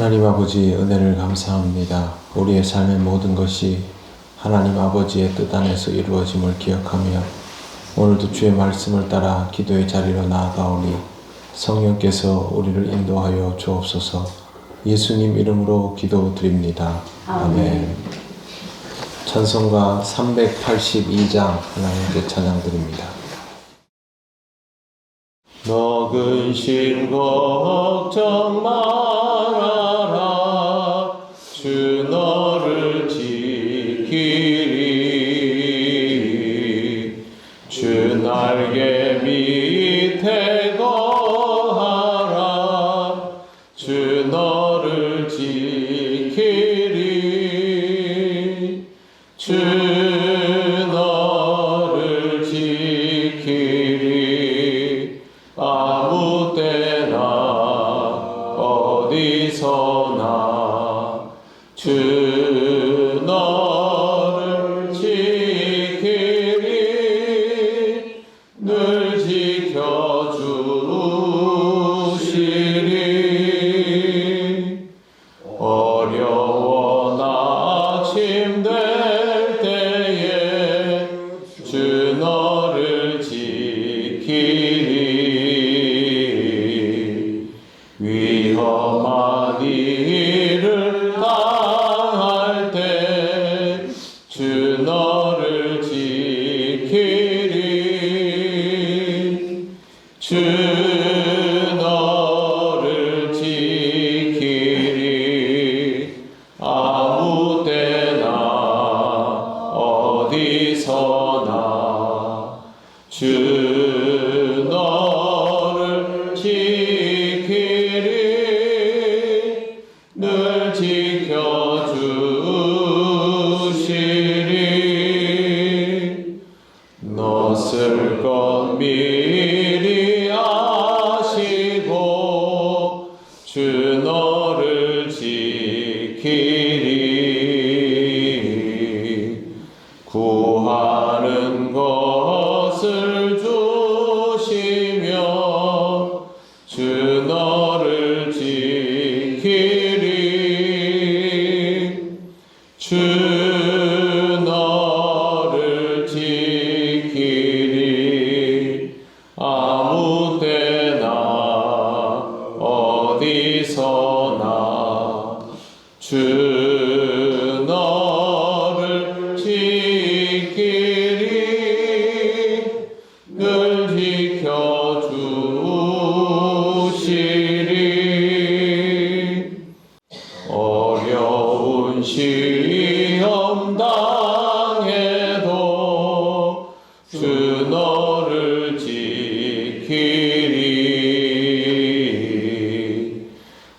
하나님 아버지 은혜를 감사합니다. 우리의 삶의 모든 것이 하나님 아버지의 뜻 안에서 이루어짐을 기억하며 오늘도 주의 말씀을 따라 기도의 자리로 나아가오니 성령께서 우리를 인도하여 주옵소서. 예수님 이름으로 기도드립니다. 아멘. 찬송가 382장 하나님께 찬양드립니다. 너 근심 걱정 말아라. 주 너를 지키리. 주 날개 밑에 거하라. 주 너를 지키리. 주 너를 지키리. 아무 때나 어디서나 주 너를 지키리. 늘 지켜주시리. 어려워 낙심될 때에 주 너를 지키리. 위험한 일을 당할 때 주 너를 지키리. 주 너를 지키리. 아무 때나 어디서나 주 너를 지키리. 늘 지켜주시리. 너 쓸 것 미리 아시고 주 너를 지키리. 구하는 것을 주시며 주 너를 지키리. 주 너를 지키리. 아무 때나 어디서나 주 너를 지키리. 늘 지켜주시리. 어려운 시험 당해도 주 너를 지키리.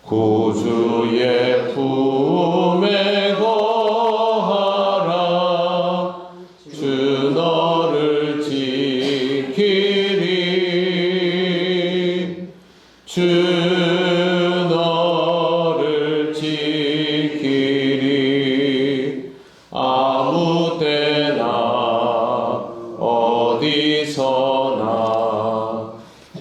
구주의 품에 거하라. 주 너를 지키리. 주 너를 지키리. 아무 때나 어디서나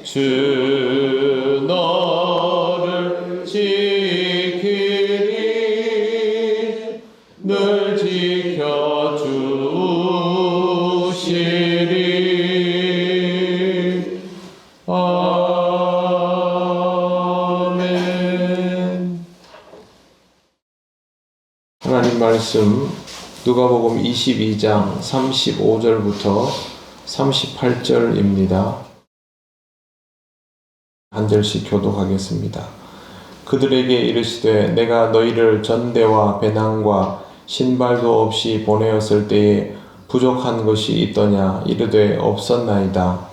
주 너를 지키리. 늘 지켜주시리. 아멘. 하나님 말씀 누가복음 22장 35절부터 38절입니다. 한 절씩 교독하겠습니다. 그들에게 이르시되 내가 너희를 전대와 배낭과 신발도 없이 보내었을 때에 부족한 것이 있더냐. 이르되 없었나이다.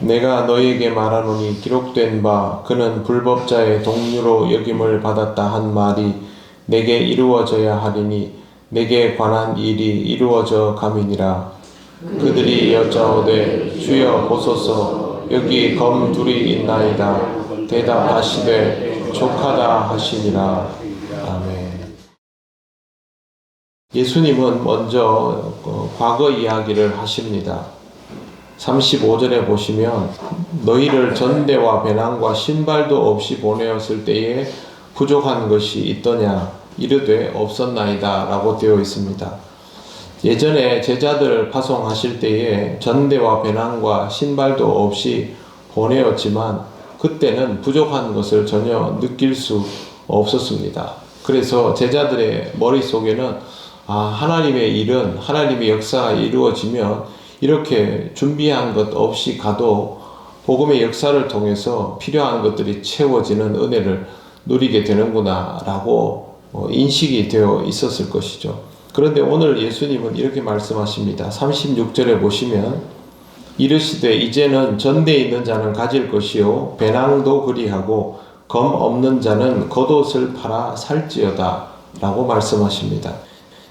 내가 너희에게 말하노니 기록된 바 그는 불법자의 동류로 여김을 받았다 한 말이 내게 이루어져야 하리니 내게 관한 일이 이루어져 감이니라. 그들이 여짜오되 주여 보소서 여기 검 둘이 있나이다. 대답하시되 족하다 하시니라. 아멘. 예수님은 먼저 과거 이야기를 하십니다. 35절에 보시면 너희를 전대와 배낭과 신발도 없이 보내었을 때에 부족한 것이 있더냐 이르되 없었나이다 라고 되어 있습니다. 예전에 제자들을 파송하실 때에 전대와 배낭과 신발도 없이 보내었지만 그때는 부족한 것을 전혀 느낄 수 없었습니다. 그래서 제자들의 머릿속에는 하나님의 일은, 하나님의 역사가 이루어지면 이렇게 준비한 것 없이 가도 복음의 역사를 통해서 필요한 것들이 채워지는 은혜를 누리게 되는구나 라고 인식이 되어 있었을 것이죠. 그런데 오늘 예수님은 이렇게 말씀하십니다. 36절에 보시면 이르시되 이제는 전대에 있는 자는 가질 것이요 배낭도 그리하고 검 없는 자는 겉옷을 팔아 살지어다 라고 말씀하십니다.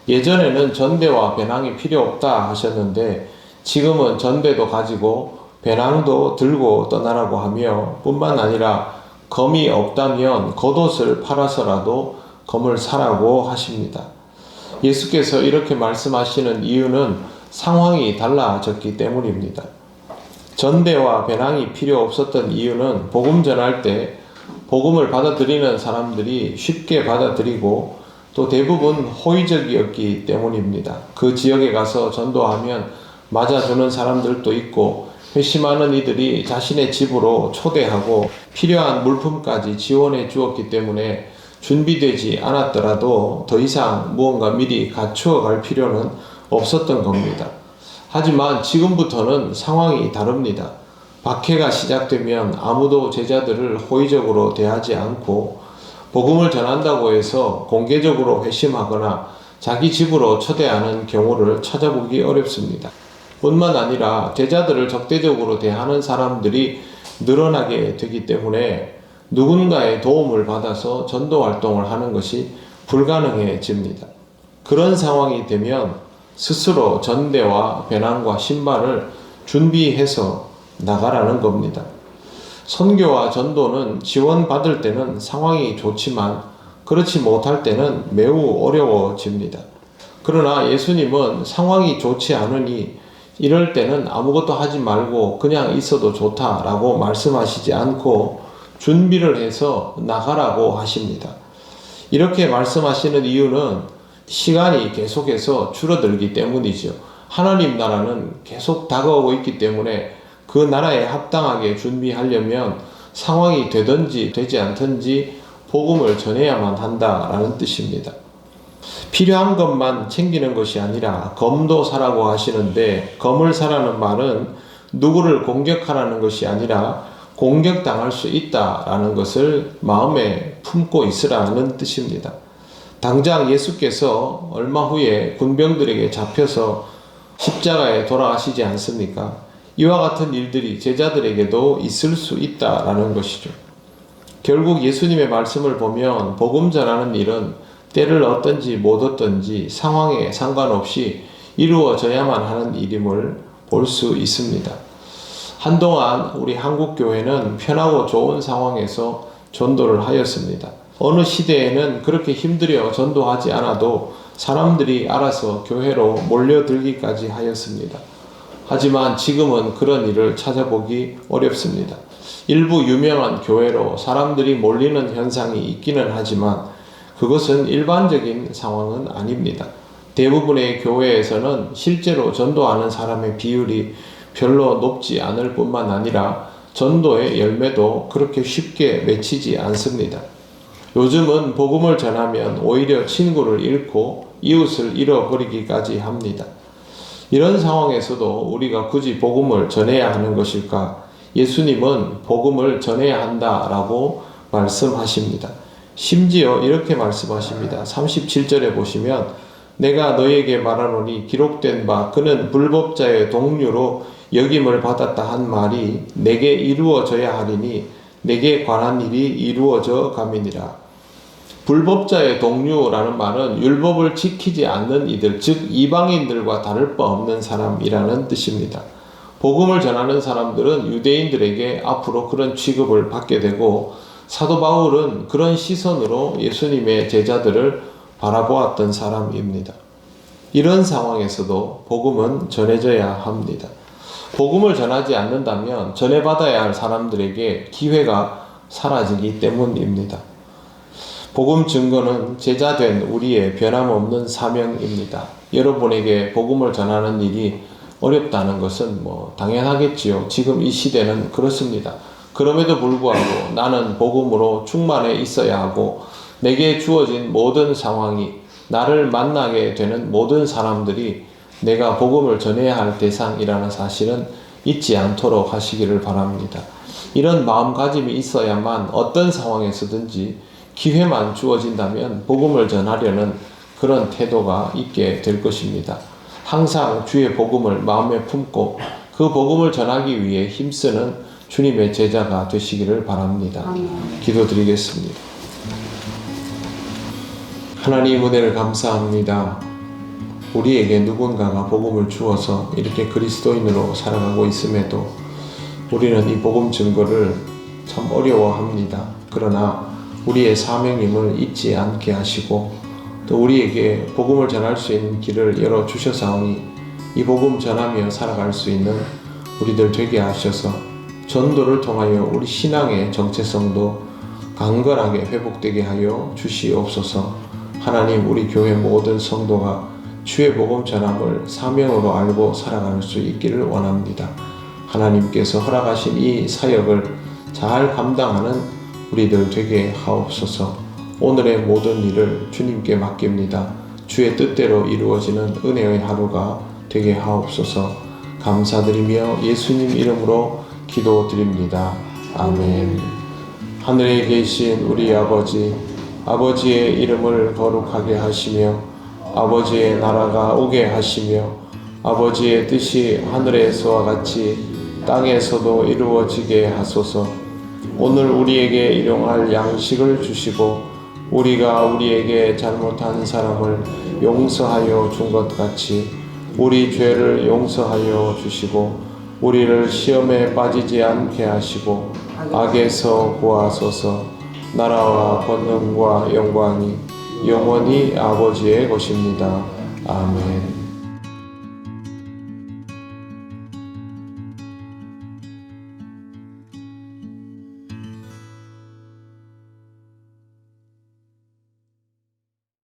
예전에는 전대와 배낭이 필요 없다 하셨는데 지금은 전대도 가지고 배낭도 들고 떠나라고 하며 뿐만 아니라 검이 없다면 겉옷을 팔아서라도 검을 사라고 하십니다. 예수께서 이렇게 말씀하시는 이유는 상황이 달라졌기 때문입니다. 전대와 배낭이 필요 없었던 이유는 복음 전할 때 복음을 받아들이는 사람들이 쉽게 받아들이고 또 대부분 호의적이었기 때문입니다. 그 지역에 가서 전도하면 맞아주는 사람들도 있고 회심하는 이들이 자신의 집으로 초대하고 필요한 물품까지 지원해 주었기 때문에 준비되지 않았더라도 더 이상 무언가 미리 갖추어 갈 필요는 없었던 겁니다. 하지만 지금부터는 상황이 다릅니다. 박해가 시작되면 아무도 제자들을 호의적으로 대하지 않고 복음을 전한다고 해서 공개적으로 회심하거나 자기 집으로 초대하는 경우를 찾아보기 어렵습니다. 뿐만 아니라 제자들을 적대적으로 대하는 사람들이 늘어나게 되기 때문에 누군가의 도움을 받아서 전도 활동을 하는 것이 불가능해집니다. 그런 상황이 되면 스스로 전대와 배낭과 신발을 준비해서 나가라는 겁니다. 선교와 전도는 지원받을 때는 상황이 좋지만 그렇지 못할 때는 매우 어려워집니다. 그러나 예수님은 상황이 좋지 않으니 이럴 때는 아무것도 하지 말고 그냥 있어도 좋다라고 말씀하시지 않고 준비를 해서 나가라고 하십니다. 이렇게 말씀하시는 이유는 시간이 계속해서 줄어들기 때문이죠. 하나님 나라는 계속 다가오고 있기 때문에 그 나라에 합당하게 준비하려면 상황이 되든지 되지 않든지 복음을 전해야만 한다라는 뜻입니다. 필요한 것만 챙기는 것이 아니라 검도 사라고 하시는데 검을 사라는 말은 누구를 공격하라는 것이 아니라 공격당할 수 있다라는 것을 마음에 품고 있으라는 뜻입니다. 당장 예수께서 얼마 후에 군병들에게 잡혀서 십자가에 돌아가시지 않습니까? 이와 같은 일들이 제자들에게도 있을 수 있다라는 것이죠. 결국 예수님의 말씀을 보면 복음 전하는 일은 때를 얻든지 못 얻든지 상황에 상관없이 이루어져야만 하는 일임을 볼 수 있습니다. 한동안 우리 한국교회는 편하고 좋은 상황에서 전도를 하였습니다. 어느 시대에는 그렇게 힘들여 전도하지 않아도 사람들이 알아서 교회로 몰려들기까지 하였습니다. 하지만 지금은 그런 일을 찾아보기 어렵습니다. 일부 유명한 교회로 사람들이 몰리는 현상이 있기는 하지만 그것은 일반적인 상황은 아닙니다. 대부분의 교회에서는 실제로 전도하는 사람의 비율이 별로 높지 않을 뿐만 아니라 전도의 열매도 그렇게 쉽게 맺히지 않습니다. 요즘은 복음을 전하면 오히려 친구를 잃고 이웃을 잃어버리기까지 합니다. 이런 상황에서도 우리가 굳이 복음을 전해야 하는 것일까? 예수님은 복음을 전해야 한다라고 말씀하십니다. 심지어 이렇게 말씀하십니다. 37절에 보시면 내가 너에게 말하노니 기록된 바 그는 불법자의 동류로 여김을 받았다 한 말이 내게 이루어져야 하리니 내게 관한 일이 이루어져 감이니라. 불법자의 동류라는 말은 율법을 지키지 않는 이들, 즉 이방인들과 다를 바 없는 사람이라는 뜻입니다. 복음을 전하는 사람들은 유대인들에게 앞으로 그런 취급을 받게 되고 사도 바울은 그런 시선으로 예수님의 제자들을 바라보았던 사람입니다. 이런 상황에서도 복음은 전해져야 합니다. 복음을 전하지 않는다면 전해받아야 할 사람들에게 기회가 사라지기 때문입니다. 복음 증거는 제자된 우리의 변함없는 사명입니다. 여러분에게 복음을 전하는 일이 어렵다는 것은 당연하겠지요. 지금 이 시대는 그렇습니다. 그럼에도 불구하고 나는 복음으로 충만해 있어야 하고 내게 주어진 모든 상황이 나를 만나게 되는 모든 사람들이 내가 복음을 전해야 할 대상이라는 사실은 잊지 않도록 하시기를 바랍니다. 이런 마음가짐이 있어야만 어떤 상황에서든지 기회만 주어진다면 복음을 전하려는 그런 태도가 있게 될 것입니다. 항상 주의 복음을 마음에 품고 그 복음을 전하기 위해 힘쓰는 주님의 제자가 되시기를 바랍니다. 기도드리겠습니다. 하나님 은혜를 감사합니다. 우리에게 누군가가 복음을 주어서 이렇게 그리스도인으로 살아가고 있음에도 우리는 이 복음 증거를 참 어려워합니다. 그러나 우리의 사명임을 잊지 않게 하시고 또 우리에게 복음을 전할 수 있는 길을 열어주셔사오니 이 복음 전하며 살아갈 수 있는 우리들 되게 하셔서 전도를 통하여 우리 신앙의 정체성도 강건하게 회복되게 하여 주시옵소서. 하나님, 우리 교회 모든 성도가 주의 복음 전함을 사명으로 알고 살아갈 수 있기를 원합니다. 하나님께서 허락하신 이 사역을 잘 감당하는 우리들 되게 하옵소서. 오늘의 모든 일을 주님께 맡깁니다. 주의 뜻대로 이루어지는 은혜의 하루가 되게 하옵소서. 감사드리며 예수님 이름으로 기도드립니다. 아멘. 하늘에 계신 우리 아버지, 아버지의 이름을 거룩하게 하시며 아버지의 나라가 오게 하시며 아버지의 뜻이 하늘에서와 같이 땅에서도 이루어지게 하소서. 오늘 우리에게 일용할 양식을 주시고 우리가 우리에게 잘못한 사람을 용서하여 준 것 같이 우리 죄를 용서하여 주시고 우리를 시험에 빠지지 않게 하시고 악에서 구하소서. 나라와 권능과 영광이 영원히 아버지의 것입니다. 아멘.